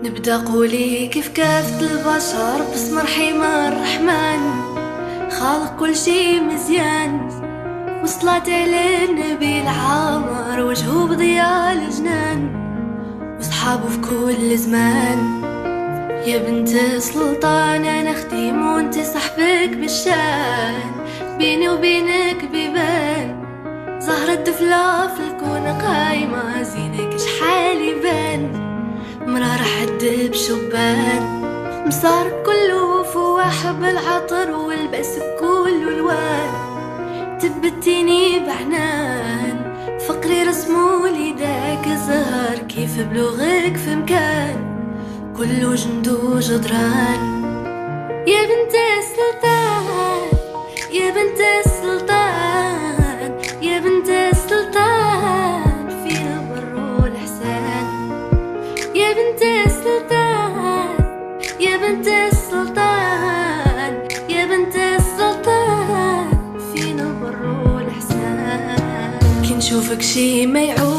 نبدأ قولي كيف كافة البشر باسم رحيم الرحمن، خالق كل شي مزيان، وصلاة على النبي العامر وجهه بضياء الجنان، وصحابه في كل زمان. يا بنت سلطان انا خديم وانت صاحبك بالشان، بيني وبينك بيبان زهرة دفلة في الكون قايمة، زينك شحال يبان مرة رح تدب شبان، مصارك كله فواح بالعطر والبأس كله الوان، تبتيني بعنان فقري رسمولي داك الزهر، كيف بلوغك في مكان كله جند وجدران. يا بنت السلطان يا بنت السلطان يا بنت السلطان، فينا بر والإحسان. يا بنت السلطان يا بنت السلطان يا بنت السلطان، فينا بر والإحسان. كي نشوفك شي ما يعود